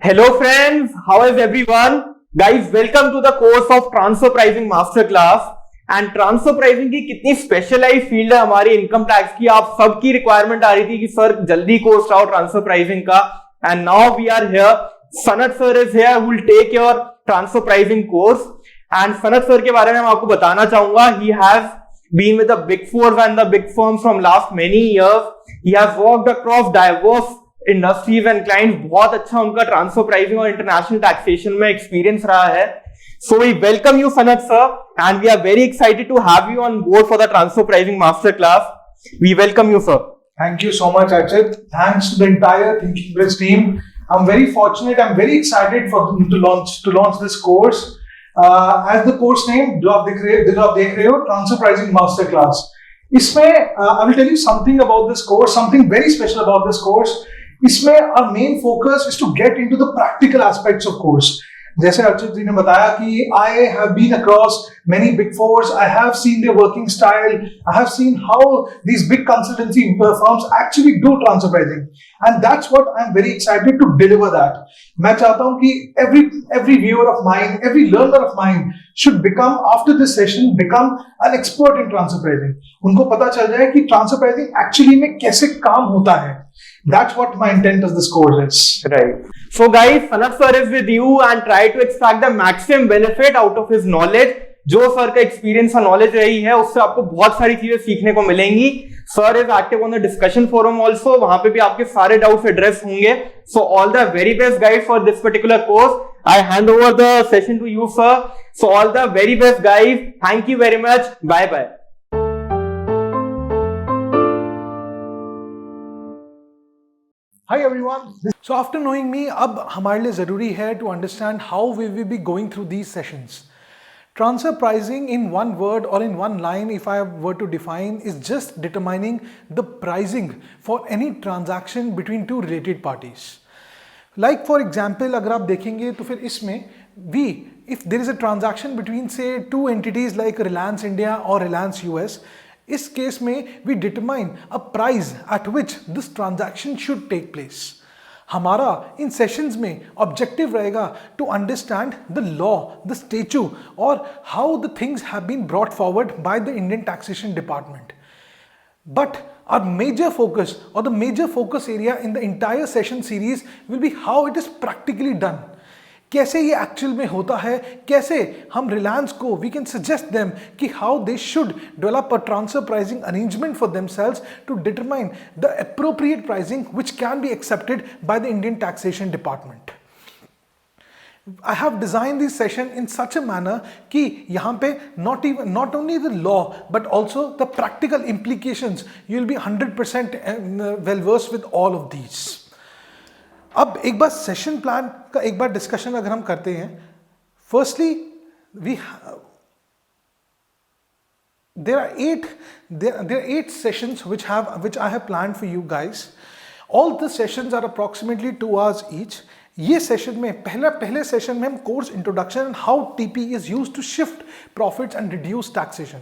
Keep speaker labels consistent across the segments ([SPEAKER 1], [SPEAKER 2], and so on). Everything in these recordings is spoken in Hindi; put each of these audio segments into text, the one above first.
[SPEAKER 1] Hello friends, how is everyone? Guys, welcome to the course of Transfer Pricing Masterclass. And transfer pricing की कितनी स्पेशलाइज फील्ड है हमारी इनकम टैक्स की, आप सबकी रिक्वायरमेंट आ रही थी कि सर जल्दी कोर्स आओ ट्रांसफर प्राइसिंग का. And now we are here. Sanat sir is here who will take your transfer pricing course. And Sanat sir के बारे में मैं आपको बताना चाहूंगा, he has been with the big fours and the big firms from last many years. He has worked across diverse industries and clients. बहुत अच्छा उनका ट्रांसफर प्राइसिंग और इंटरनेशनल टैक्सेशन में एक्सपीरियंस रहा है. So we welcome you, Sanat sir, and we are very excited to have you on board for the Transfer Pricing Masterclass. We welcome you, sir.
[SPEAKER 2] Thank you so much, Archit. Thanks to the entire Thinking Bridge team. I'm very fortunate. I'm very excited to launch this course. As the course name, जो आप देख रहे हो, Transfer Pricing Masterclass. इसमें I will tell you something about this course. Something very special about this course. इसमें our main focus is to get into the practical aspects of course. जैसे अर्चित जी ने बताया कि I have been across many big fours, I have seen their working style, I have seen how these big consultancy firms actually do transfer pricing, and that's what I'm very excited to deliver that. मैं चाहता हूँ कि every viewer of mine, every learner of mine should become, after this session, become an expert in transfer pricing. उनको पता चल जाए कि transfer pricing actually में कैसे काम होता है. That's what my intent of this course is.
[SPEAKER 1] Right. So guys, Sanat sir is with you and try to extract the maximum benefit out of his knowledge. जो सर का एक्सपीरियंस और नॉलेज रही है उससे आपको बहुत सारी चीजें सीखने को मिलेंगी. Sir is active on the discussion forum also, वहां पे भी आपके सारे डाउट्स एड्रेस होंगे. So all the very best guide for this particular course. I hand over the session to you sir. So all the very best guys. Thank you very much. Bye bye.
[SPEAKER 2] Hi everyone. So after knowing me, अब हमारे लिए ज़रूरी है to understand how we will be going through these sessions. Transfer pricing in one word or in one line, if I were to define, is just determining the pricing for any transaction between two related parties. Like for example, अगर आप देखेंगे तो फिर इसमें if there is a transaction between say two entities like Reliance India or Reliance US, इस केस में we determine a price at which this transaction should take place. हमारा इन सेशंस में ऑब्जेक्टिव रहेगा to understand the law, the statute और how the things have been brought forward by the Indian taxation department. But our major focus or the major focus area in the entire session series will be how it is practically done. कैसे ये एक्चुअल में होता है, कैसे हम रिलायंस को वी कैन सजेस्ट देम कि how they should develop a transfer pricing arrangement for themselves to determine the appropriate pricing which can be accepted by the Indian taxation department. I have designed this session in such a manner कि यहाँ पे not only the law but also the practical implications you will be 100% well versed with all of these. अब एक बार सेशन प्लान का एक बार डिस्कशन अगर हम करते हैं, firstly there are eight sessions which I have planned for you guys. All the sessions are approximately 2 hours each. ये सेशन में पहले सेशन में हम course introduction and how TP is used to shift profits and reduce taxation.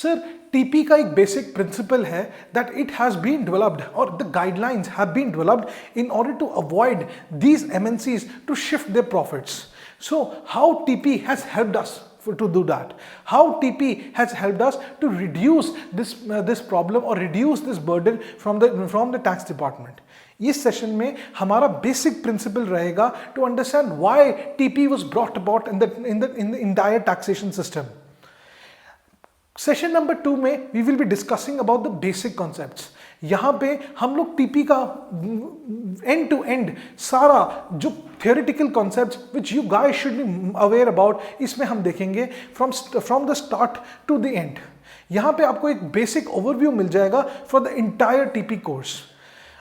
[SPEAKER 2] Sir TP का एक बेसिक प्रिंसिपल है that it has been developed और the guidelines have been developed in order to avoid these MNCs to shift their profits. So how TP has helped us to do that, how TP has helped us to reduce this problem or reduce this burden from the tax department. इस सेशन में हमारा बेसिक प्रिंसिपल रहेगा to understand why TP was brought about in the entire taxation system. Session number 2 में we will be discussing about the basic concepts. यहाँ पे हम लोग टीपी का एंड टू एंड सारा जो theoretical concepts which you guys should be aware about, इसमें हम देखेंगे from the start to the end. यहाँ पे आपको एक बेसिक ओवरव्यू मिल जाएगा for the entire TP course.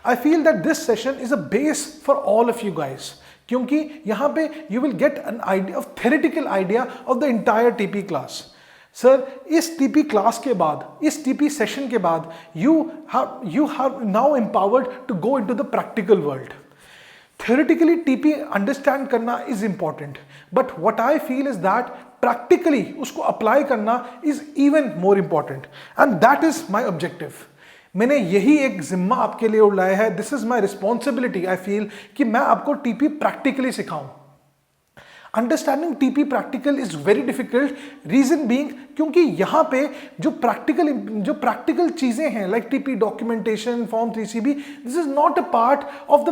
[SPEAKER 2] I feel that this session is a base for all of you guys, क्योंकि यहाँ पे you will get an idea of theoretical idea of the entire TP class. Sir इस TP क्लास के बाद, इस TP सेशन के बाद you have now empowered to go into the practical world. Theoretically TP understand करना is important, but what I feel is that practically उसको apply करना is even more important, and that is my objective. मैंने यही एक जिम्मा आपके लिए उड़ाया है. This is my responsibility. I feel कि मैं आपको टीपी प्रैक्टिकली सिखाऊं. Understanding TP practical is very difficult. Reason being क्योंकि यहां पे जो प्रैक्टिकल चीजें हैं like TP documentation, form 3CB, this is not a part of the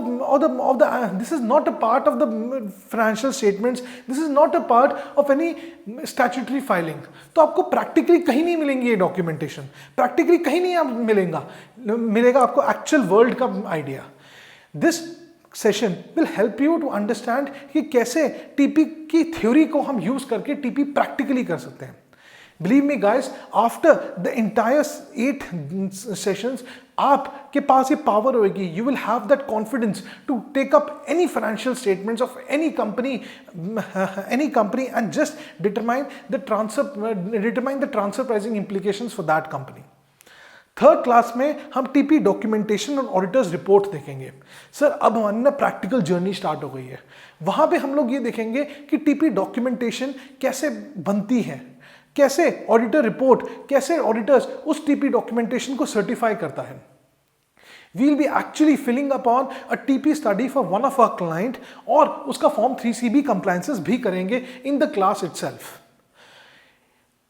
[SPEAKER 2] this is not a part of the financial statements. This is not a part of any statutory filing. तो आपको प्रैक्टिकली कहीं नहीं मिलेंगी ये डॉक्यूमेंटेशन, प्रैक्टिकली कहीं नहीं मिलेगा आपको एक्चुअल वर्ल्ड का idea. This session will help you to understand कि कैसे टीपी की थ्योरी को हम यूज करके टीपी प्रैक्टिकली कर सकते हैं. Believe me guys, after the entire 8 sessions आपके पास ये पावर होगी. You will have that confidence to take up any financial statements of any company and just determine the transfer pricing implications for that company. Third class में हम टीपी डॉक्यूमेंटेशन और ऑडिटर्स रिपोर्ट देखेंगे. सर अब हमारी ना प्रैक्टिकल जर्नी स्टार्ट हो गई है. वहां पे हम लोग ये देखेंगे कि टीपी डॉक्यूमेंटेशन कैसे बनती है, कैसे ऑडिटर रिपोर्ट, कैसे ऑडिटर्स उस टीपी डॉक्यूमेंटेशन को सर्टिफाई करता है. We will be actually filling upon a TP study for one of our client और उसका फॉर्म 3CB compliances भी करेंगे in the class itself.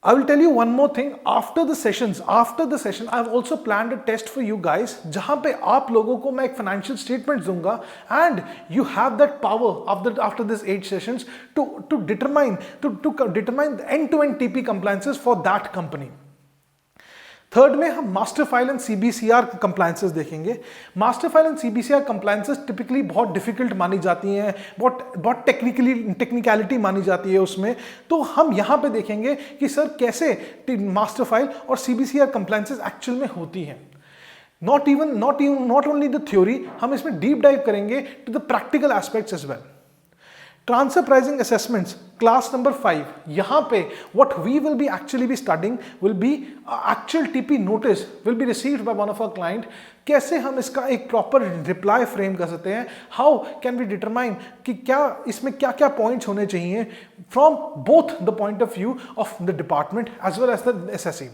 [SPEAKER 2] I will tell you one more thing. After the session, I have also planned a test for you guys, जहां पे आप लोगों को मैं एक financial statement दूंगा, and you have that power after this 8 sessions to determine the end-to-end TP compliances for that company. Third में हम master file and CBCR compliances देखेंगे. Master file and CBCR compliances typically बहुत डिफिकल्ट मानी जाती हैं, बहुत टेक्निकलिटी मानी जाती है उसमें. तो हम यहाँ पे देखेंगे कि सर कैसे मास्टर फाइल और सीबीसीआर कंप्लायंसेस एक्चुअल में होती हैं. नॉट ओनली द थ्योरी, हम इसमें डीप डाइव करेंगे to the practical aspects as well. Transfer pricing assessments, class number 5. यहाँ पे what we will be actually be studying will be actual TP notice will be received by one of our client. कैसे हम इसका एक proper reply frame कर सकते हैं? How can we determine कि क्या इसमें क्या points होने चाहिए from both the point of view of the department as well as the SSE.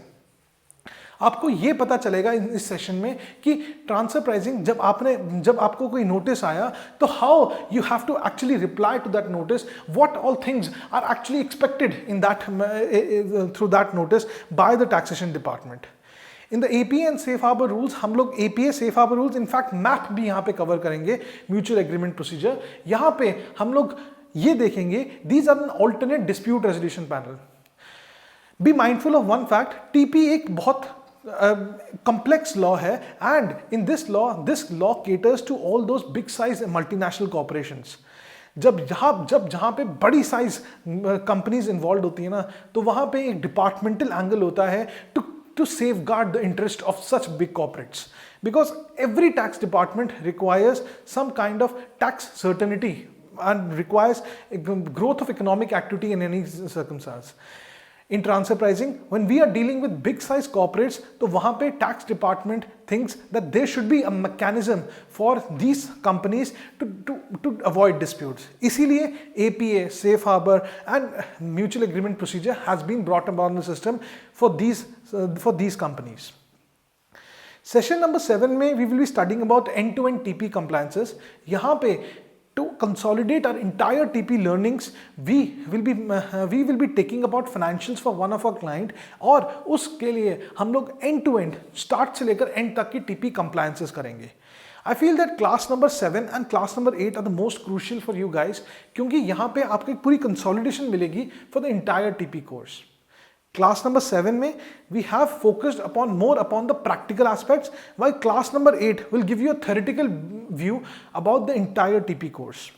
[SPEAKER 2] आपको ये पता चलेगा इस सेशन में कि ट्रांसफर प्राइसिंग जब आपको कोई नोटिस आया तो how you have to actually reply to that notice, what all things are actually expected in that through that notice by the taxation department. In the APA and safe harbour rules हम लोग APA safe harbour rules in fact map भी यहाँ पे कवर करेंगे. म्यूचुअल एग्रीमेंट प्रोसीजर यहाँ पे हम लोग ये देखेंगे. These are an alternate dispute resolution panel. Be mindful of one fact, TP एक बहुत complex law है, and in this law caters to all those big size multinational corporations. जहाँ पे बड़ी साइज कंपनीज इन्वॉल्व होती है ना, तो वहाँ पे एक डिपार्टमेंटल एंगल होता है to safeguard the interest of such big corporates, because every tax department requires some kind of tax certainty and requires growth of economic activity in any circumstance. In transfer pricing, when we are dealing with big size corporates, तो वहाँ पे tax department thinks that there should be a mechanism for these companies to avoid disputes. इसीलिए APA, safe harbor and mutual agreement procedure has been brought about in the system for these companies. Session number 7 में we will be studying about end-to-end TP compliances. यहाँ पे to consolidate our entire TP learnings, we will be taking about financials for one of our client, और उसके लिए हम लोग end to end start से लेकर end तक की TP compliances करेंगे. I feel that class number 7 and class number 8 are the most crucial for you guys, क्योंकि यहाँ पे आपको एक पूरी consolidation मिलेगी for the entire TP course. Class number 7 में we have focused more upon the practical aspects, while class number 8 will give you a theoretical view about the entire TP course.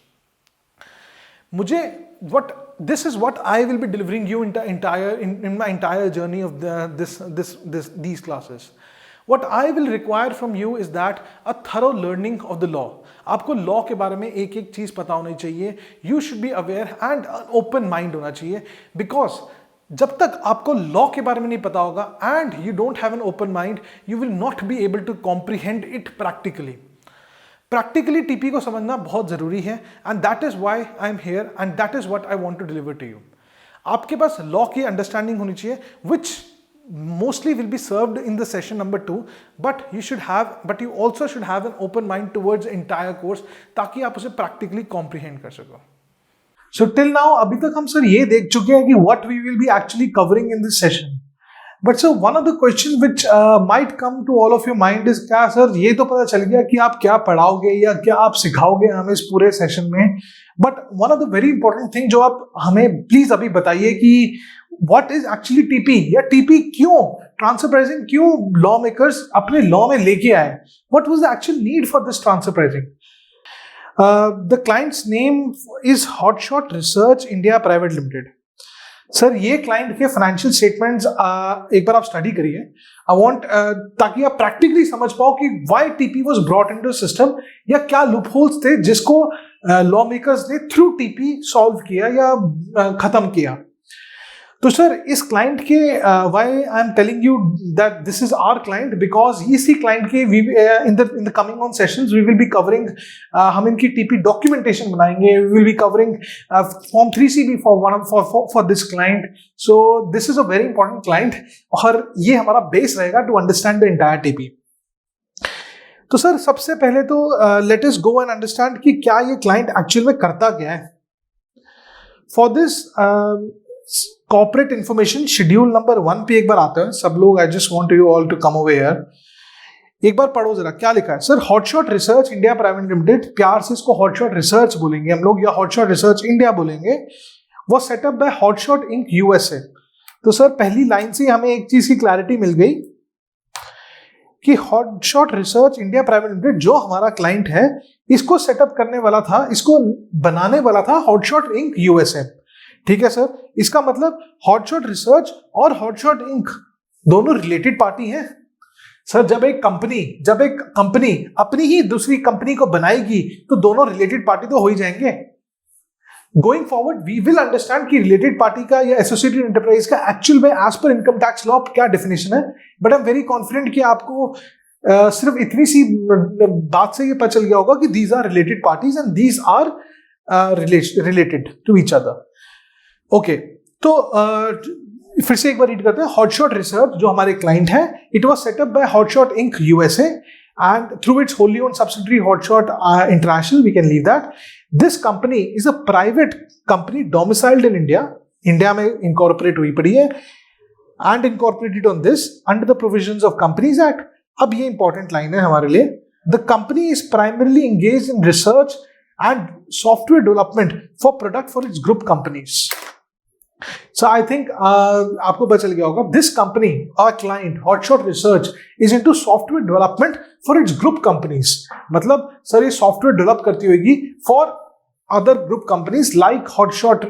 [SPEAKER 2] This is what I will be delivering you in my entire journey of these classes. What I will require from you is that a thorough learning of the law. आपको लॉ के बारे में एक एक चीज पता होनी चाहिए. You should be aware and an open mind होना चाहिए, because जब तक आपको लॉ के बारे में नहीं पता होगा and you don't have an open mind, you will not be able to comprehend it practically TP को समझना बहुत जरूरी है, and that is why I am here and that is what I want to deliver to you. आपके पास लॉ की अंडरस्टैंडिंग होनी चाहिए, mostly will be served in the session number 2, but you also should have an open mind towards the entire course ताकि आप उसे practically comprehend कर सको. So till now अभी तक हम सर ये देख चुके हैं कि what we will be actually covering in this session. But so one of the questions which might come to all of your mind is क्या सर ये तो पता चल गया कि आप क्या पढ़ाओगे या क्या आप सिखाओगे हमें इस पूरे सेशन में, but one of the very important thing जो आप हमें प्लीज अभी बताइए कि व्हाट इज एक्चुअली टीपी, या टीपी क्यों ट्रांसफर प्राइसिंग क्यों लॉ मेकर्स अपने लॉ में लेके आए, what was the actual need for this transfer pricing. The clients name is hotshot research India private limited. Sir ये क्लाइंट के फाइनेंशियल स्टेटमेंट्स एक बार आप स्टडी करिए. आई वांट ताकि आप प्रैक्टिकली समझ पाओ कि why TP was brought into system, या क्या लूपहोल्स थे जिसको लॉ मेकर्स ने थ्रू टीपी सॉल्व किया या खत्म किया. तो सर इस क्लाइंट के why I am telling you that this is our client, because इसी क्लाइंट के in the coming on sessions we will be covering, हम इनकी टीपी डॉक्यूमेंटेशन बनाएंगे, we will be covering form 3CB for this client. So this is a very important client और ये हमारा बेस रहेगा to understand the entire TP. तो सर सबसे पहले तो let us go and understand कि क्या ये क्लाइंट एक्चुअल में करता क्या है. For this corporate information schedule number 1 पे एक बार आता है सब लोग. I just want you all to come over here. एक बार पढ़ो जरा क्या लिखा है. Sir hotshot research India private limited, प्यार से इसको हॉटशॉट रिसर्च बोलेंगे हम लोग या हॉटशॉट रिसर्च इंडिया बोलेंगे, वो setup by hotshot Inc USA. तो सर पहली लाइन से हमें एक चीज की क्लैरिटी मिल गई कि hotshot research India private limited जो हमारा क्लाइंट है इसको सेटअप करने वाला था, इसको बनाने वाला था हॉटशॉट इंक यूएसए. ठीक है सर. इसका मतलब हॉटशॉट रिसर्च और हॉटशॉट इंक दोनों रिलेटेड पार्टी हैं. सर जब एक कंपनी अपनी ही दूसरी कंपनी को बनाएगी तो दोनों रिलेटेड पार्टी तो हो ही जाएंगे. Going forward we will understand कि रिलेटेड पार्टी का या एसोसिएटेड एंटरप्राइज का एक्चुअल में as per income tax law क्या डेफिनेशन है. But I am very confident कि आपको सिर्फ इतनी सी बात से ये पता चल गया होगा कि these are related parties and these are related to each other. Okay तो फिर से एक बार रीड करते हैं. हॉटशॉट रिसर्च जो हमारे क्लाइंट है, it was setup by hotshot Inc USA and through its wholly owned subsidiary hotshot international. We can leave that. This company is a private company domiciled in India. India में इनकॉर्पोरेट हुई पड़ी है and incorporated on this under the provisions of companies act. अब ये इंपॉर्टेंट लाइन है हमारे लिए. The company is primarily engage in research and software development for product for its group companies. So I think आपको पता चल गया होगा. This company, our client, Hotshot Research, is into software development for its group companies. मतलब सर ये सॉफ्टवेयर डेवलप करती होगी for other group companies like Hotshot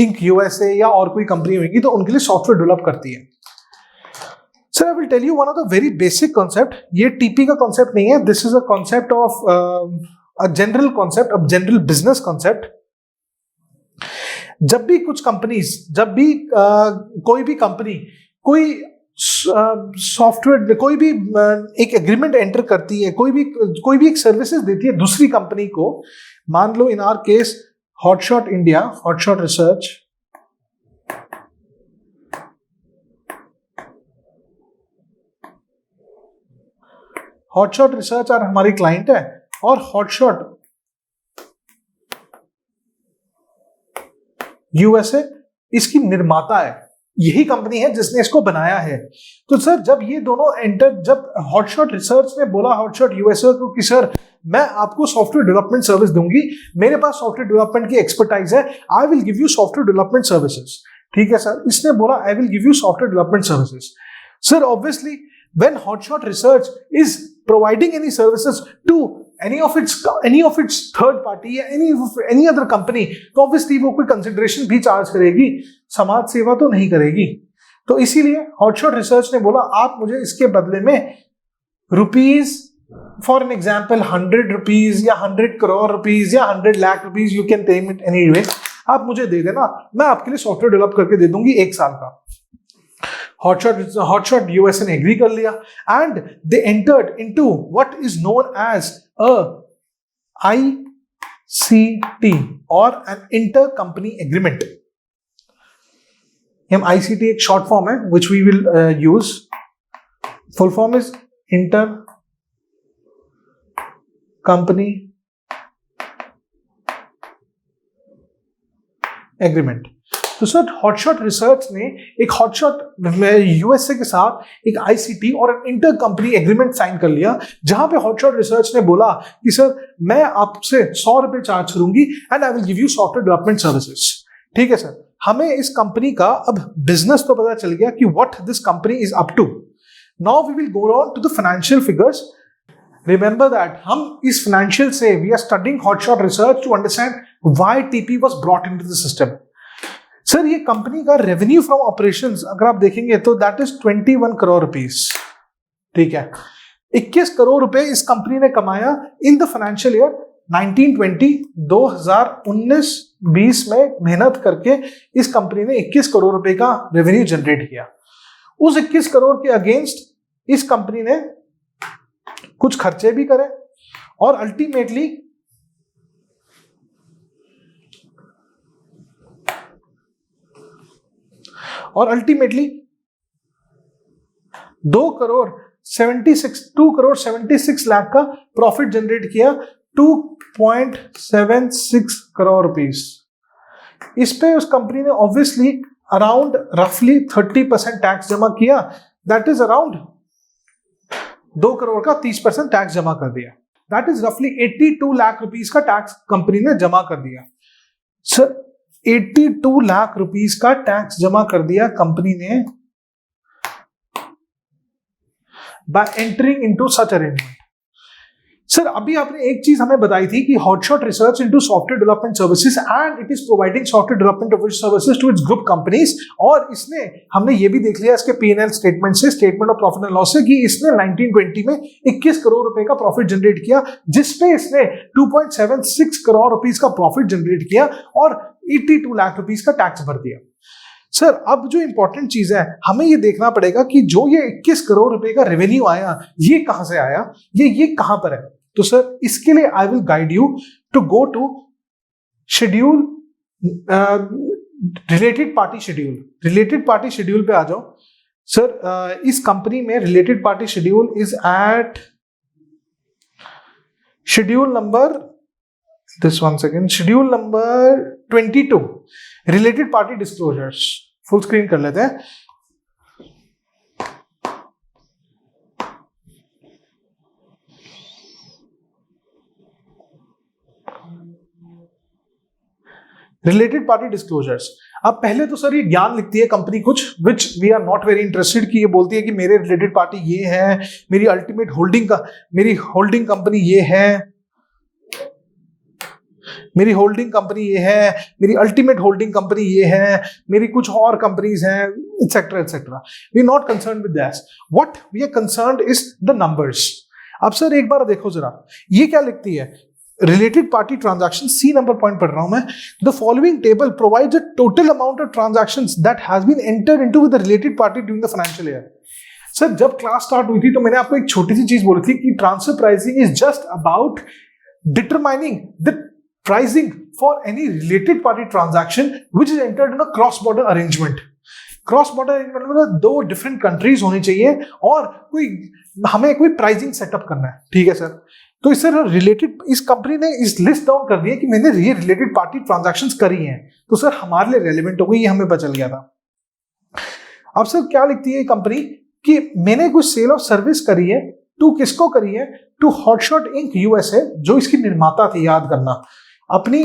[SPEAKER 2] Inc. USA या और कोई कंपनी होगी तो उनके लिए सॉफ्टवेयर डेवलप करती है. Sir, I will tell you one of the very basic concept. ये TP का concept नहीं है. This is a concept of a general concept, a general business concept. जब भी कुछ कंपनीज, जब भी कोई भी कंपनी कोई सॉफ्टवेयर, कोई भी एक एग्रीमेंट एंटर करती है, कोई भी एक सर्विसेज देती है दूसरी कंपनी को, मान लो in our case hotshot India, hotshot research, hotshot research और हमारी क्लाइंट है और हॉटशॉट यूएसए इसकी निर्माता है. यही कंपनी है जिसने इसको बनाया है. तो सर जब ये दोनों जब हॉटशॉट रिसर्च ने बोला हॉटशॉट यूएसए को कि सर मैं आपको सॉफ्टवेयर डेवलपमेंट सर्विस दूंगी, मेरे पास सॉफ्टवेयर डेवलपमेंट की एक्सपर्टाइज है, I will give you software development services. ठीक है सर, इसने बोला I will give you software development services. Sir obviously when Hotshot Research is providing any services to any of its third party या any other company, तो obviously वो कोई consideration भी चार्ज करेगी, समाज सेवा तो नहीं करेगी. तो इसीलिए Hotshot Research ने बोला आप मुझे इसके बदले में rupees, for an example 100 rupees या 100 करोड़ रुपीज या 100 lakh rupees, you can take it any way, आप मुझे दे देना, मैं आपके लिए सॉफ्टवेयर डेवलप करके दे दूंगी 1 साल का. Hotshot USA ने एग्री कर लिया and they entered into what is known as a ICT और an inter company agreement. ICT एक शॉर्ट फॉर्म है which we will use. Full form is inter company agreement. तो सर हॉटशॉट रिसर्च ने एक हॉटशॉट यूएसए के साथ एक आईसीटी और इंटर कंपनी एग्रीमेंट साइन कर लिया, जहां पे हॉटशॉट रिसर्च ने बोला कि सर मैं आपसे 100 रुपए चार्ज करूंगी and I will give you software development services. ठीक है सर, हमें इस कंपनी का अब बिजनेस तो पता चल गया कि what this company is up to. Now we will go on to the financial figures. Remember that हम इस financial से we are studying hotshot research to understand why TP was brought into the system. Sir ये कंपनी का रेवेन्यू फ्रॉम ऑपरेशंस अगर आप देखेंगे तो दैट इज 21 करोड़ रुपीस. ठीक है, 21 करोड़ रुपए इस कंपनी ने कमाया इन द फाइनेंशियल ईयर 1920. 2019-20 में मेहनत करके इस कंपनी ने 21 करोड़ रुपए का रेवेन्यू जनरेट किया. उस 21 करोड़ के अगेंस्ट इस कंपनी ने कुछ खर्चे भी करे और अल्टीमेटली $2 करोड़ 76 लाख का प्रॉफिट जनरेट किया. 2.76 करोड़ रुपीस. इस पे उस कंपनी ने ऑब्वियसली अराउंड रफली 30% टैक्स जमा किया. दैट इज अराउंड 2 करोड़ का 30% टैक्स जमा कर दिया. दैट इज रफली 82 लाख रुपीस का टैक्स कंपनी ने जमा कर दिया. सर 82 लाख रुपीस का टैक्स जमा कर दिया कंपनी ने by entering into such arrangement. Sir अभी आपने एक चीज हमें बताई थी कि hotshot research into software development services and it is providing software development services to its group companies. और इसने हमने ये भी देख लिया इसके P&L स्टेटमेंट से, statement of profit and loss से, कि इसने 1920 में 21 करोड़ रुपए का प्रॉफिट जनरेट किया, जिसपे इसने 2.76 करोड़ रुपीस का प्रॉफिट जनरेट किया और 82 लाख रुपीस का टैक्स भर दिया. सर अब जो इंपॉर्टेंट चीज है हमें ये देखना पड़ेगा कि जो ये 21 करोड़ रुपए का रेवेन्यू आया ये कहां से आया, ये कहां पर है. तो सर इसके लिए I will guide you to go to schedule, related party schedule. Related party schedule पे आ जाओ. सर इस कंपनी में related party schedule is at schedule number schedule number 22. Related party disclosures full screen कर लेते हैं. Related party disclosures. अब पहले तो सर ये ज्ञान लिखती है कंपनी कुछ which we are not very interested, कि ये बोलती है कि मेरे रिलेटेड पार्टी ये है, मेरी अल्टीमेट होल्डिंग का मेरी होल्डिंग कंपनी ये है, मेरी होल्डिंग कंपनी ये है, मेरी अल्टीमेट होल्डिंग कंपनी ये है, मेरी कुछ और कंपनीज हैं, etcetera etcetera. We are not concern with that. What we are concerned is the numbers. अब सर एक बार देखो जरा ये क्या लिखती है. Related party transaction, C number point पढ़ रहा हूं मैं. The following table provides a total amount of transactions that has been entered into with the related party during the financial year. Sir जब क्लास स्टार्ट हुई थी तो मैंने आपको एक छोटी सी चीज बोली थी कि transfer pricing is just about determining the pricing for any related party transaction which is entered in a cross border arrangement. Cross border arrangement मतलब 2 डिफरेंट कंट्रीज होनी चाहिए और हमें कोई प्राइसिंग सेटअप करना है. ठीक है सर. तो इस सर रिलेटेड इस कंपनी ने इस लिस्ट डाउन कर दिया कि मैंने ये रिलेटेड पार्टी ट्रांजैक्शंस करी हैं, तो सर हमारे लिए रेलेवेंट हो गई, ये हमें पता चल गया था. अब सर क्या लिखती है कंपनी कि मैंने कुछ सेल ऑफ सर्विस करी है. टू किसको करी है? टू हॉटशॉट इंक यूएसए, जो इसकी निर्माता थी. याद करना, अपनी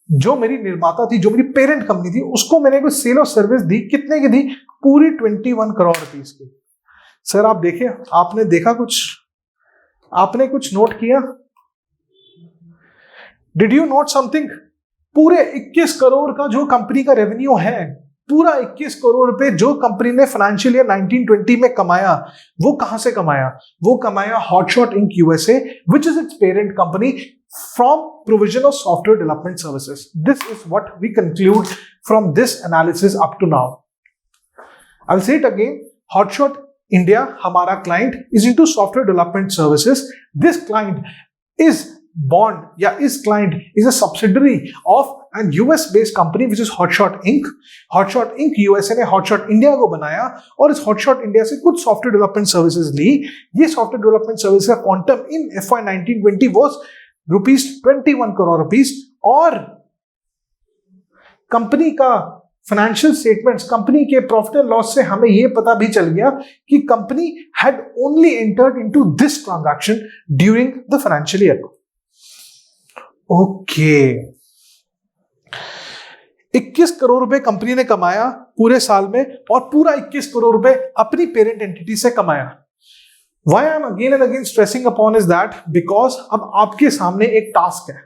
[SPEAKER 2] जो मेरी निर्माता थी, जो मेरी पेरेंट कंपनी थी, उसको मैंने कोई सेल ऑफ सर्विस दी. कितने की दी? पूरी 21 करोड़ रुपीस की. सर आप देखें, आपने देखा कुछ, आपने कुछ नोट किया? Did you note something? पूरे 21 करोड़ का जो कंपनी का रेवेन्यू है, पूरा 21 करोड़ रुपए जो कंपनी ने फाइनेंशियल ईयर 1920 में कमाया, वो कहां से कमाया? वो कमाया Hotshot Inc USA, which is its parent company, from provision of software development services. This is what we conclude from this analysis up to now. I'll say it again. Hotshot India, हमारा client, is into software development services. This client is bond, या इस client is a subsidiary of and US based company which is Hotshot Inc. Hotshot Inc USA ने हॉटशॉट इंडिया को बनाया और इस हॉटशॉट इंडिया से कुछ सॉफ्टवेयर डेवलपमेंट सर्विसेज ली. ये सॉफ्टवेयर डेवलपमेंट सर्विस का quantum in FY 1920 was ₹21 crore. और कंपनी का फाइनेंशियल स्टेटमेंट्स, कंपनी के प्रॉफिट एंड लॉस से हमें यह पता भी चल गया कि company had only entered into this transaction during the financial year. Okay, 21 crore रुपए कंपनी ने कमाया पूरे साल में और पूरा 21 करोड़ रुपए अपनी पेरेंट एंटिटी से कमाया. Why I'm again and again stressing upon is that because अब आपके सामने एक टास्क है,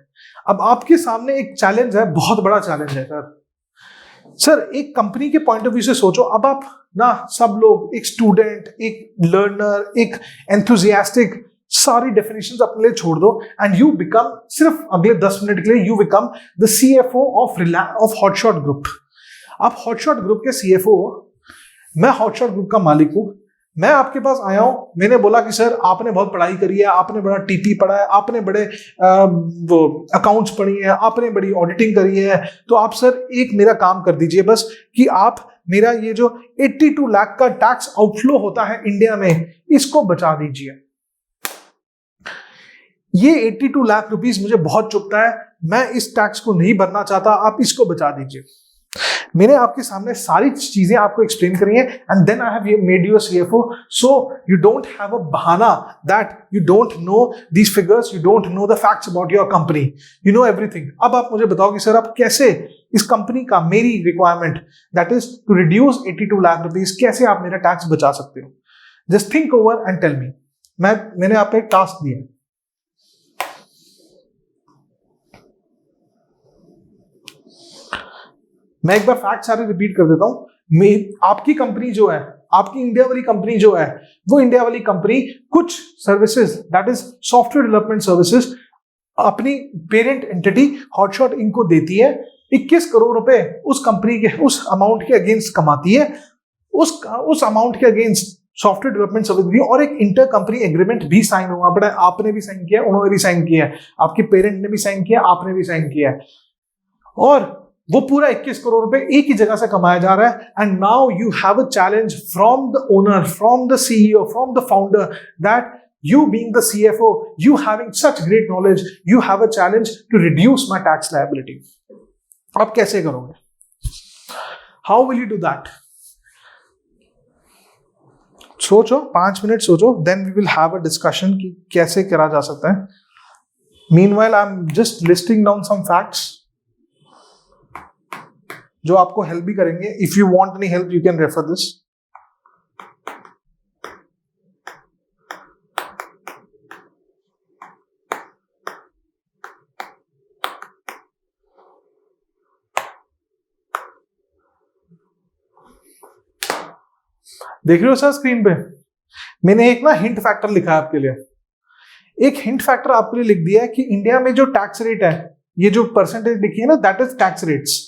[SPEAKER 2] अब आपके सामने एक चैलेंज है, बहुत बड़ा चैलेंज है सर. एक कंपनी के पॉइंट ऑफ व्यू से सोचो, अब आप ना सब लोग, एक स्टूडेंट, एक लर्नर, एक एंथुजियास्टिक, सारी डेफिनेशंस अपने लिए छोड़ दो एंड यू बिकम, सिर्फ अगले 10 मिनट के लिए you become the CFO of hotshot group. आप हॉटशॉट ग्रुप के CFO, मैं हॉटशॉट ग्रुप का मालिक हूं. मैं आपके पास आया हूं, मैंने बोला कि सर आपने बहुत पढ़ाई करी है, आपने बड़ा TP पढ़ा है, आपने बड़े वो अकाउंट्स पढ़ी है, आपने बड़ी ऑडिटिंग करी है, तो आप सर एक मेरा काम कर दीजिए बस कि आप मेरा ये जो 82 लाख का टैक्स आउटफ्लो होता है इंडिया में, इसको बचा दीजिए. ये 82 लाख रुपीस मुझे बहुत चुभता है, मैं इस टैक्स को नहीं भरना चाहता, आप इसको बचा दीजिए. मैंने आपके सामने सारी चीजें आपको एक्सप्लेन करी है and then I have made you a CFO, so you don't have a बहाना that you don't know these figures, you don't know the facts about your company, you know everything. अब आप मुझे बताओ कि सर आप कैसे इस कंपनी का, मेरी requirement that is to reduce 82 lakh rupees, कैसे आप मेरा टैक्स बचा सकते हो? Just think over and tell me. मैंने आपको एक टास्क दिया. मैं एक बार फैक्ट सारे रिपीट कर देता हूं. आपकी कंपनी जो है, आपकी इंडिया वाली कंपनी जो है, वो इंडिया वाली कंपनी कुछ services, that is software development services, अपनी पेरेंट एंटिटी हॉटशॉट इंक को देती है. 21 करोड़ रुपए उस कंपनी के, उस अमाउंट के अगेंस्ट कमाती है. उस अमाउंट के अगेंस्ट सॉफ्टवेयर डेवलपमेंट सर्विस भी, और एक इंटर कंपनी एग्रीमेंट भी साइन हुआ पड़ा है. आपने भी साइन किया, उन्होंने भी साइन किया है, आपके पेरेंट ने भी साइन किया, आपने भी साइन किया है, और वो पूरा 21 करोड़ रुपए एक ही जगह से कमाया जा रहा है. And now you have a challenge from the owner, from the CEO, from the founder, that you being the CFO, you having such great knowledge, you have a challenge to reduce my tax liability. आप कैसे करोगे? How will you do that? सोचो, 5 मिनट सोचो, then we will have a discussion कि कैसे करा जा सकता है. Meanwhile, I'm just listing down some facts जो आपको हेल्प भी करेंगे. If you want any help you can refer this. देख रहे हो सर स्क्रीन पे? मैंने एक ना हिंट फैक्टर लिखा है आपके लिए. एक हिंट फैक्टर आपके लिए लिख दिया है कि इंडिया में जो टैक्स रेट है, ये जो परसेंटेज लिखी है ना, that is tax rates.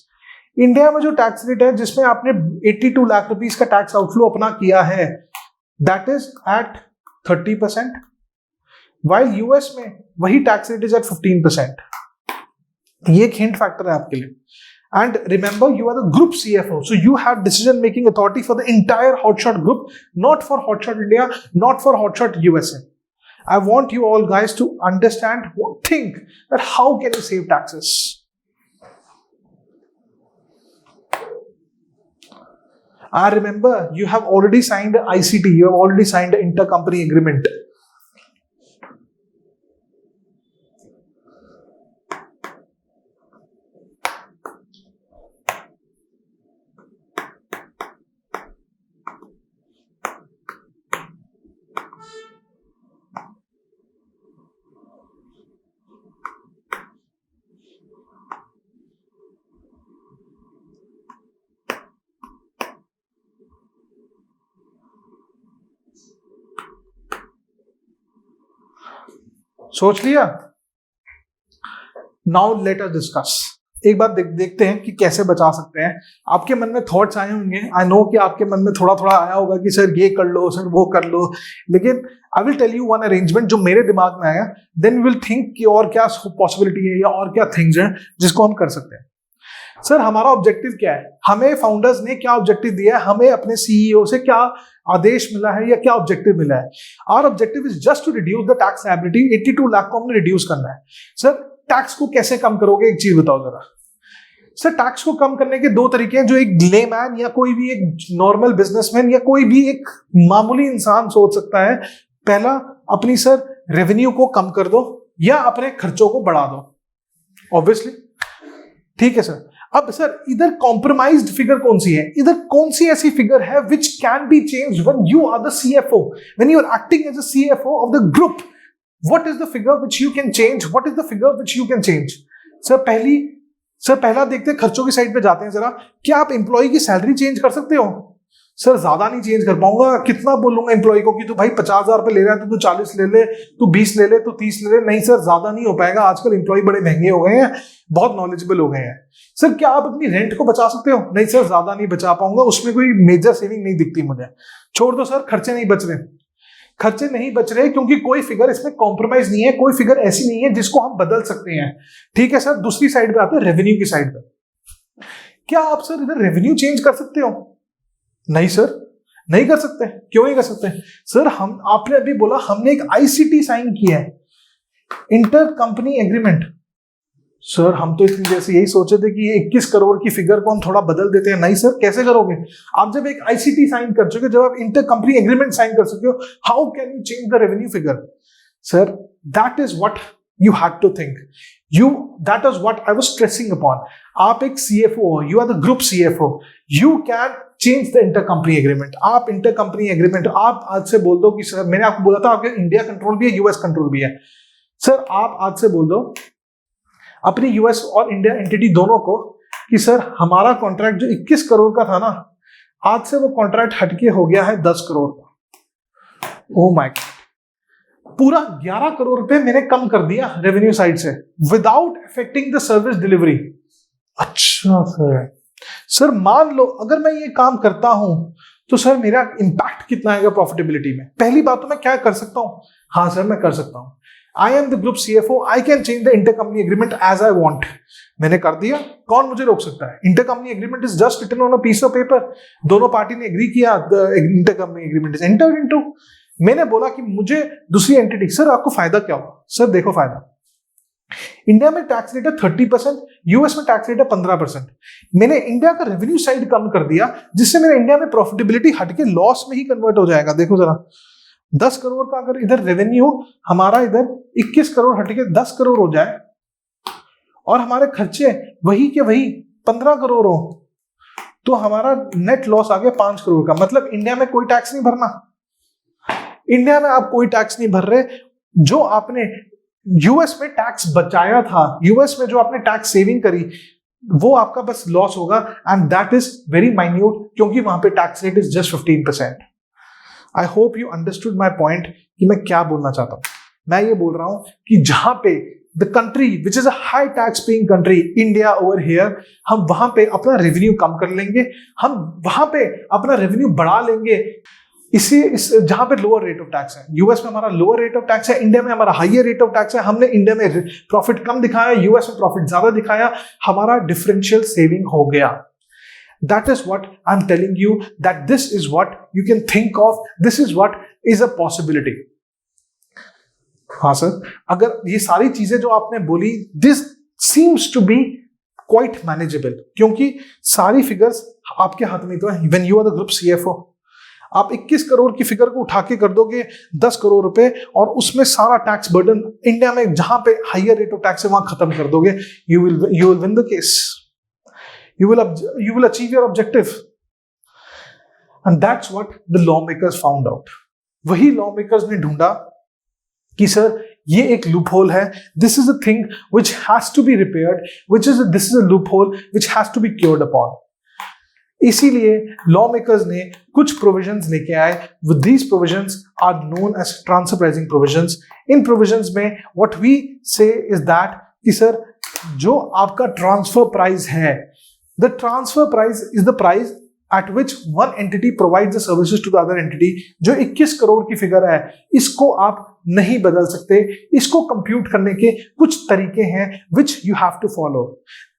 [SPEAKER 2] India में जो टैक्स रेट है जिसमें आपने 82 लाख रुपीस का टैक्स आउटफ्लो अपना किया है, that is at 30%, while US में वही टैक्स रेट इज एट 15%. ये एक हिंट फैक्टर है आपके लिए. And remember, you are the group CFO, so you have decision making authority for the entire Hotshot group, not for Hotshot India, not for Hotshot USA. I want you all guys to understand, think that how can you save taxes? I remember you have already signed the ICT, you have already signed the intercompany agreement. सोच लिया? Now let us discuss. एक बार देखते हैं कि कैसे बचा सकते हैं. आपके मन में थॉट्स आए होंगे, आई नो कि आपके मन में थोड़ा थोड़ा आया होगा कि सर ये कर लो, सर वो कर लो, लेकिन I will tell you one arrangement जो मेरे दिमाग में आया, देन विल थिंक कि और क्या पॉसिबिलिटी है या और क्या थिंग्स हैं जिसको हम कर सकते हैं. सर हमारा ऑब्जेक्टिव क्या है, हमें फाउंडर्स ने क्या ऑब्जेक्टिव दिया है, हमें अपने सीईओ से क्या आदेश मिला है या क्या ऑब्जेक्टिव मिला है? Our objective is just to reduce the tax liability. 82 lakh को हमने रिड्यूस करना है। सर टैक्स को कैसे कम करोगे, एक चीज बताओ जरा। सर टैक्स को कम करने के दो तरीके हैं जो एक लेमैन या कोई भी एक नॉर्मल बिजनेसमैन या कोई भी एक मामूली इंसान सोच सकता है। पहला, अपनी सर रेवेन्यू को कम कर दो या अपने खर्चों को बढ़ा दो। ऑब्वियसली ठीक है सर। अब सर इधर कॉम्प्रोमाइज्ड फिगर कौन सी है, इधर कौन सी ऐसी फिगर है which can be changed when you are the CFO, when you are acting as a CFO of the group? What is the figure which you can change, what is the figure which you can change? Sir पहला देखते हैं, खर्चों की साइड पे जाते हैं जरा। क्या आप एम्प्लॉय की सैलरी चेंज कर सकते हो? सर ज्यादा नहीं चेंज कर पाऊंगा। कितना बोलूंगा एम्प्लॉय को कि तू भाई 50,000 रुपए ले रहा है तो तू 40 ले ले, तू 20 ले ले, तू 30 ले ले। नहीं सर, ज्यादा नहीं हो पाएगा। आजकल एम्प्लॉय बड़े महंगे हो गए हैं, बहुत नॉलेजेबल हो गए हैं। सर क्या आप अपनी रेंट को बचा सकते हो? नहीं सर, ज्यादा नहीं बचा पाऊंगा, उसमें कोई मेजर सेविंग नहीं दिखती मुझे। छोड़ दो सर, खर्चे नहीं बच रहे। खर्चे नहीं बच रहे क्योंकि कोई फिगर इसमें कॉम्प्रोमाइज नहीं है, कोई फिगर ऐसी नहीं है जिसको हम बदल सकते हैं। ठीक है सर, दूसरी साइड पे आते हैं, रेवेन्यू की साइड पे। क्या आप सर इधर रेवेन्यू चेंज कर सकते हो? नहीं सर, नहीं कर सकते। क्यों नहीं कर सकते? सर आपने अभी बोला हमने एक आईसीटी साइन किया है, इंटर कंपनी एग्रीमेंट। सर हम तो इतनी देर से यही सोचे थे कि ये 21 करोड़ की फिगर को हम थोड़ा बदल देते हैं। नहीं सर, कैसे करोगे? आप जब एक आईसीटी साइन कर चुके हो, जब आप इंटर कंपनी एग्रीमेंट साइन कर चुके हो, how can you change the revenue figure? Sir that is what you had to think. That is what I was stressing upon. आप एक CFO हो, you are the group CFO. You can change the intercompany agreement. आप intercompany agreement, आप आज से बोल दो कि सर, मैंने आपको बोला था आपके इंडिया कंट्रोल भी है, यूएस कंट्रोल भी है। सर आप आज से बोल दो अपनी यूएस और इंडिया एंटिटी दोनों को कि सर हमारा कॉन्ट्रैक्ट जो 21 करोड़ का था ना, आज से वो कॉन्ट्रैक्ट हटके हो गया है 10 करोड़ का। ओह माय गॉड, पूरा 11 करोड़ रुपए मैंने कम कर दिया रेवेन्यू साइड से without affecting the service delivery. अच्छा सर मान लो अगर मैं ये काम करता हूं तो सर मेरा इंपैक्ट कितना आएगा प्रॉफिटेबिलिटी में? पहली बात तो मैं क्या कर सकता हूं? हाँ सर मैं कर सकता हूं। I am the group CFO, I can change the intercompany agreement as I want. मैंने कर दिया, कौन मुझे रोक सकता है? Intercompany agreement is just written on a piece of paper. दोनों पार्टी ने एग्री किया, the intercompany agreement is entered into. मैंने बोला कि मुझे दूसरी एंटिटी, सर आपको फायदा क्या होगा? सर देखो फायदा, इंडिया में टैक्स रेट है 30%, यूएस में टैक्स रेट है 15%। मैंने इंडिया का रेवेन्यू साइड कम कर दिया जिससे मेरे इंडिया में प्रॉफिटेबिलिटी हटके लॉस में ही कन्वर्ट हो जाएगा। देखो जरा, 10 करोड़ का अगर इधर रेवेन्यू हमारा इधर 21 करोड़ हटके 10 करोड़ हो जाए और हमारे खर्चे वही के वही 15 करोड़ हो, तो हमारा नेट लॉस आ गया 5 करोड़ का। मतलब इंडिया में कोई टैक्स नहीं भरना। इंडिया में आप कोई टैक्स नहीं भर रहे। जो आपने यूएस में टैक्स बचाया था, यूएस में जो आपने टैक्स सेविंग करी, वो आपका बस लॉस होगा, and that is very minute क्योंकि वहां पे tax rate is just 15%। I hope you understood my point कि मैं क्या बोलना चाहता हूं। मैं ये बोल रहा हूं कि जहां पे the country which is a high tax paying country, India over here, हम वहां पे अपना रेवेन्यू कम कर लेंगे, हम वहां पे अपना रेवेन्यू बढ़ा लेंगे। जहां पे लोअर रेट ऑफ टैक्स है, यूएस में हमारा लोअर रेट ऑफ टैक्स है, इंडिया में हमारा हाइयर रेट ऑफ टैक्स है। हमने इंडिया में प्रॉफिट कम दिखाया, यूएस में प्रॉफिट ज्यादा दिखाया, हमारा डिफरेंशियल सेविंग हो गया। That is what I am telling you, that this is what you can think of, this is what is a possibility. हाँ सर, अगर ये सारी चीजें जो आपने बोली, this seems to be quite manageable क्योंकि सारी फिगर्स आपके हाथ में तो है। When you are the group CFO, आप 21 करोड़ की फिगर को उठा के कर दोगे 10 करोड़ रुपए और उसमें सारा टैक्स बर्डन इंडिया में जहां पे हाइयर रेट ऑफ टैक्स है वहां खत्म कर दोगे। You will win the case, you will achieve your objective, and that's what the lawmakers found out. वही lawmakers ने ढूंढा कि सर ये एक loophole है, this is a thing which has to be repaired, this is a loophole which has to be cured upon. इसीलिए lawmakers ने कुछ provisions लेके आए. With these provisions are known as transfer pricing provisions. In provisions में what we say is that कि सर जो आपका transfer price है, the transfer price is the price at which one entity provides the services to the other entity. जो 21 करोड़ की फिगर है, इसको आप नहीं बदल सकते. इसको कंप्यूट करने के कुछ तरीके हैं which you have to follow.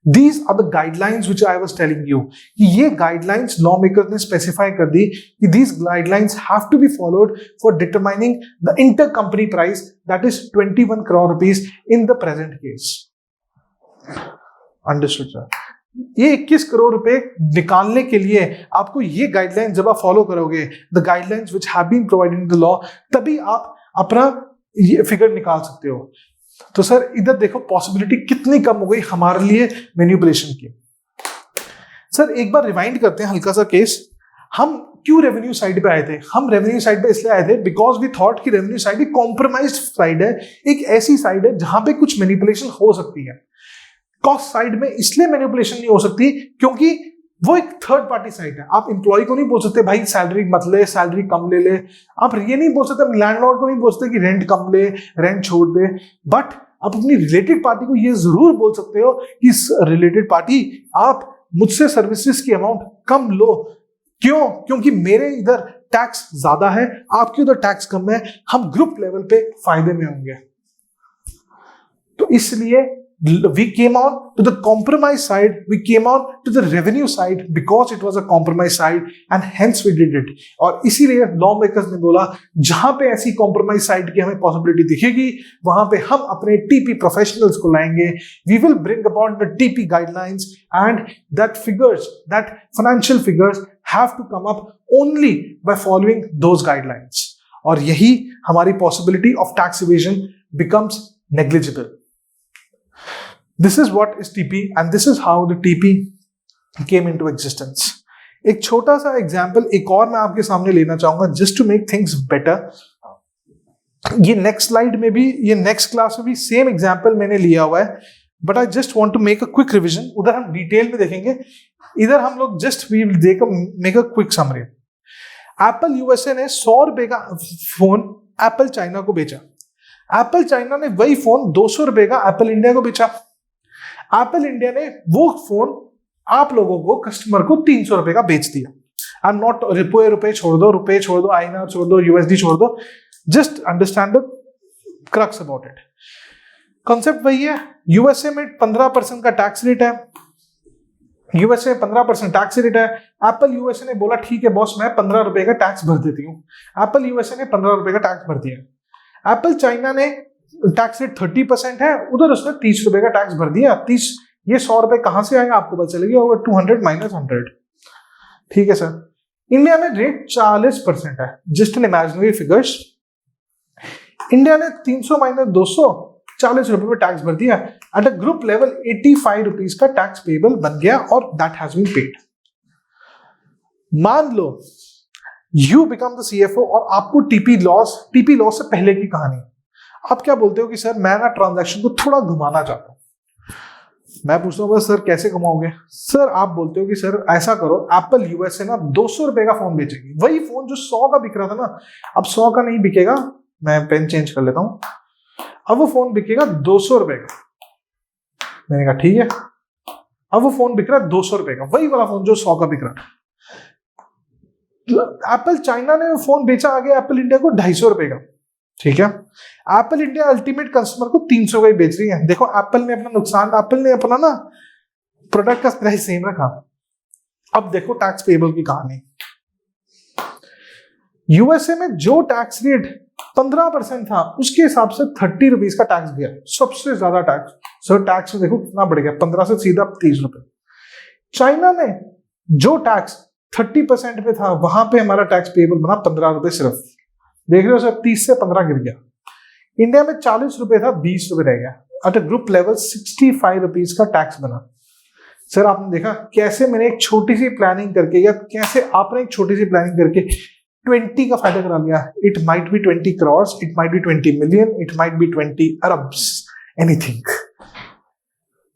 [SPEAKER 2] These are the guidelines which I was telling you कि ये guidelines law makers ने specify कर दी कि these guidelines have to be followed for determining the intercompany price that is 21 crore rupees in the present case. Understood sir? ये 21 करोड़ रुपए निकालने के लिए आपको ये गाइडलाइन जब आप फॉलो करोगे, the guidelines which have been provided in the law, तभी आप अपना ये फिगर निकाल सकते हो. तो सर इधर देखो पॉसिबिलिटी कितनी कम हो गई हमारे लिए मैनिपुलेशन की. सर एक बार रिवाइंड करते हैं हल्का सा केस. हम क्यों रेवेन्यू साइड पे आए थे? हम रेवेन्यू साइड पे इसलिए आए थे बिकॉज वी थॉट कि रेवेन्यू साइड एक कॉम्प्रोमाइज्ड साइड है, एक ऐसी साइड है जहां पे कुछ मैनिपुलेशन हो सकती है. कॉस्ट साइड में इसलिए मैनिपुलेशन नहीं हो सकती क्योंकि वो एक थर्ड पार्टी साइट है. आप एम्प्लॉय को नहीं बोल सकते भाई सैलरी मत ले, सैलरी कम ले ले. आप ये नहीं बोल सकते, लैंडलॉर्ड को नहीं बोल सकते कि रेंट कम ले, रेंट छोड़ दे. बट आप अपनी रिलेटेड पार्टी को ये जरूर बोल सकते हो कि रिलेटेड पार्टी आप मुझसे सर्विसेज की अमाउंट कम लो. क्यों? क्योंकि मेरे इधर टैक्स ज्यादा है, आपके उधर टैक्स कम है, हम ग्रुप लेवल पे फायदे में होंगे. तो इसलिए we came on to the compromise side, we came on to the revenue side because it was a compromise side and hence we did it. और इसीलिए लॉ मेकर्स ने बोला जहां पे ऐसी कॉम्प्रोमाइज साइड की हमें पॉसिबिलिटी दिखेगी वहां पे हम अपने टीपी प्रोफेशनल्स को लाएंगे. We will bring about the TP guidelines and that figures, that financial figures have to come up only by following those guidelines. और यही हमारी possibility of tax evasion becomes negligible. This is what is TP and this is how the TP came into existence. एक छोटा सा एग्जाम्पल एक और मैं आपके सामने लेना चाहूंगा just to make things better. ये नेक्स्ट स्लाइड में भी, ये नेक्स्ट क्लास में भी सेम एग्जाम्पल मैंने लिया हुआ है, but I just want to make a quick revision. उधर हम डिटेल में देखेंगे, इधर हम लोग just we will make a quick summary. Apple USA ने 100 रुपए का फोन एप्पल चाइना को बेचा. एप्पल चाइना ने वही फोन 200 रुपए का एप्पल इंडिया को बेचा. एप्पल इंडिया ने वो फोन आप लोगों को कस्टमर को 300 रुपए का बेच दिया. आई एम नॉट रुपए छोड़ दो, आईएनआर छोड़ दो, यूएसडी छोड़ दो, just understand the crux about it. Concept वही है. यूएसए में 15% का टैक्स रेट है. यूएसए 15% टैक्स रेट है. एप्पल यूएसए ने बोला ठीक है बॉस मैं 15 रुपए का टैक्स भर देती हूँ. एप्पल यूएसए ने 15 रुपए का टैक्स भर दिया. एप्पल चाइना ने टैक्स रेट 30% है, उधर उसने 30 रुपए का टैक्स भर दिया. 30 ये 100 रुपए कहां से आएगा आपको पता चलेगा, होगा 200 माइनस 100. ठीक है सर. इंडिया में रेट 40% है. Just an imaginary figures. India ने 300 माइनस 200 40 रुपए में टैक्स भर दिया. At a group level 85 rupees का टैक्स पेबल बन गया और दैट हैज बीन पेड. मान लो यू बिकम द सीएफओ और आपको टीपी लॉस से पहले की कहानी. आप क्या बोलते हो कि सर मैं ना ट्रांजैक्शन को थोड़ा घुमाना चाहता हूं. मैं पूछता हूँ सर कैसे घुमाओगे? सर आप बोलते हो कि सर ऐसा करो, एप्पल यूएसए ना 200 रुपए का फोन बेचेगी. वही फोन जो 100 का बिक रहा था ना, अब 100 का नहीं बिकेगा. मैं पेन चेंज कर लेता हूं. अब वो फोन बिकेगा 200 रुपए का. मैंने कहा ठीक है. अब वो फोन बिक रहा है 200 रुपए का, वही वाला फोन जो 100 का बिक रहा था. एप्पल चाइना ने फोन बेचा आगे एप्पल इंडिया को 250 रुपए का. ठीक है. एप्पल इंडिया अल्टीमेट कंज्यूमर को 300 का ही बेच रही है. देखो एप्पल ने अपना नुकसान, एप्पल ने अपना ना प्रोडक्ट का प्राइस सेम रखा. अब देखो टैक्स पेबल की कहानी. यूएसए में जो टैक्स रेट 15% था उसके हिसाब से 30 रुपीज का टैक्स गया. सबसे ज्यादा टैक्स. सर टैक्स देखो कितना बढ़ गया, 15 से सीधा 30 रुपए. चाइना में जो टैक्स 30% पे था वहां पे हमारा टैक्स पेबल बना 15 रुपए सिर्फ. देख रहे हो सर, 30 से 15 गिर गया. इंडिया में 40 रुपए था, 20 रुपए रह गया. At a group level 65 rupees का टैक्स बना. सर आपने देखा कैसे मैंने एक छोटी सी प्लानिंग करके, या कैसे आपने एक छोटी सी प्लानिंग करके 20 का फायदा करा लिया. It might be 20 crore, it might be 20 million, it might be 20 अरब्स, एनीथिंग.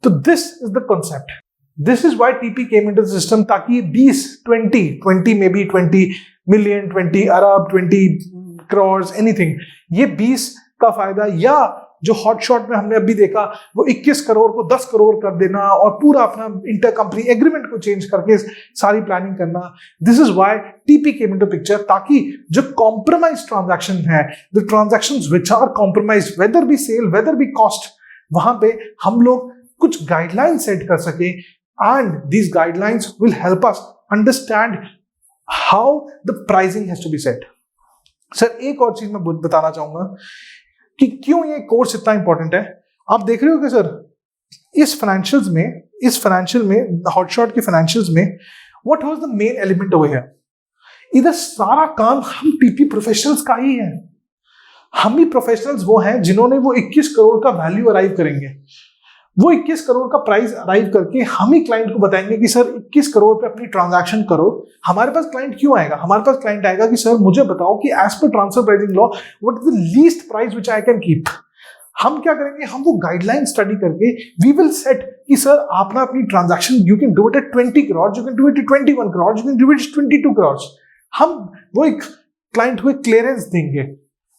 [SPEAKER 2] तो this is the concept. This is why TP came into the system, ताकि 20 में बी 20 मिलियन, 20 अरब, 20 करोड़, एनीथिंग, ये 20 का फायदा, या जो हॉट शॉट में हमने अभी देखा वो 21 करोड़ को 10 करोड़ कर देना और पूरा अपना इंटर कंपनी एग्रीमेंट को चेंज करके सारी प्लानिंग करना. This is why TP came into picture, ताकि जो कॉम्प्रोमाइज ट्रांजैक्शन है, the transactions which are compromised, whether be sale whether be cost, वहां पे हम लोग कुछ गाइडलाइन सेट कर सके, and these guidelines will help us understand how the pricing has to be set. Sir एक और चीज मैं बताना चाहूंगा कि क्यों ये कोर्स इतना इंपॉर्टेंट है। आप देख रहे हो कि सर इस फाइनेंशियल में हॉटशॉट के फाइनेंशियल्स में what was the main element over here, इधर सारा काम हम टीपी प्रोफेशनल्स का ही है। हम ही प्रोफेशनल्स वो हैं जिन्होंने वो 21 करोड़ का वैल्यू अराइव करेंगे। वो 21 करोड़ का प्राइस अराइव करके हम ही क्लाइंट को बताएंगे कि सर 21 करोड़ पे अपनी ट्रांजैक्शन करो। हमारे पास क्लाइंट क्यों आएगा? हमारे पास क्लाइंट आएगा कि सर मुझे बताओ कि as per transfer pricing law what is the least price which I can keep. हम क्या करेंगे, हम वो गाइडलाइन स्टडी करके वी विल सेट कि सर आप ना अपनी transaction you can do it at 20 crore, you can do it at 21 crore, you can do it at 22 crore. हम वो एक क्लाइंट को क्लियरेंस देंगे,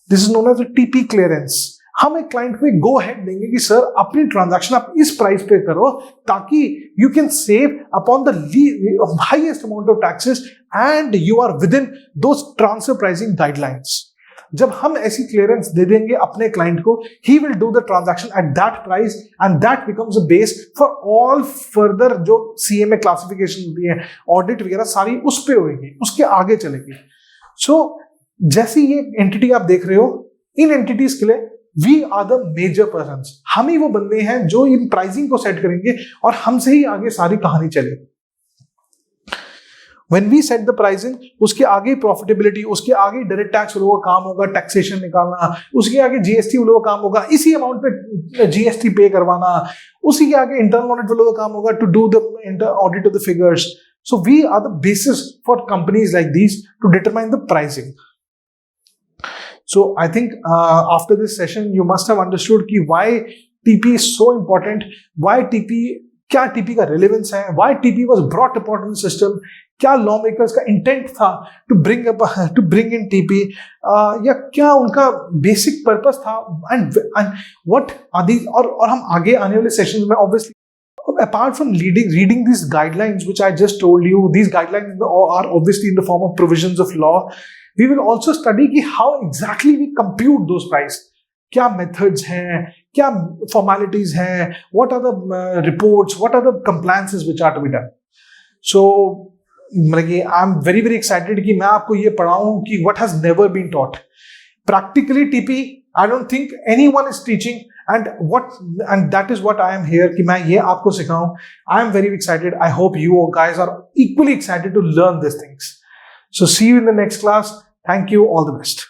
[SPEAKER 2] this is known as a TP clearance. हम एक क्लाइंट को गो हेड देंगे कि सर अपनी ट्रांजैक्शन आप इस प्राइस पे करो ताकि you can save upon the highest amount of taxes and you are within those transfer pricing guidelines. जब हम ऐसी क्लियरेंस दे देंगे अपने क्लाइंट को, he will do the transaction at that price and that becomes a base for all further जो सीएमए क्लासिफिकेशन होती है, ऑडिट वगैरह सारी उस पे होगी, उसके आगे चलेगी। सो जैसी ये एंटिटी आप देख रहे हो, इन एंटिटीज के लिए we are the major persons. हम ही वो बंदे हैं जो इन प्राइसिंग को सेट करेंगे और हमसे ही आगे सारी कहानी चलेगी। When we set the pricing, उसके आगे प्रॉफिटेबिलिटी, उसके आगे डायरेक्ट टैक्स वालों का काम होगा टैक्सेशन निकालना, उसके आगे जीएसटी वालों का काम होगा इसी अमाउंट पे जीएसटी पे करवाना, उसी के आगे इंटरनल ऑडिट वालों का काम होगा to do the audit of the figures. So we are the basis for companies like these to determine the pricing. So I think after this session you must have understood कि why TP is so important, why TP, क्या TP का relevance है, why TP was brought about in the system, क्या लॉ मेकर्स का इंटेंट था टू ब्रिंग इन टीपी, या क्या उनका बेसिक पर्पस था, एंड व्हाट आर दीज। और हम आगे आने वाले सेशंस में obviously apart from reading these guidelines which I just told you, these guidelines are obviously in the form of provisions of law, we will also study कि how exactly we compute those price, क्या methods हैं, क्या formalities हैं, what are the reports, what are the compliances which are to be done. So I am very very excited कि मैं आपको ये पढ़ाऊं कि what has never been taught. Practically TP, I don't think anyone is teaching, and that is what I am here कि मैं ये आपको सिखाऊं. I am very excited. I hope you guys are equally excited to learn these things. So see you in the next class. Thank you. All the best.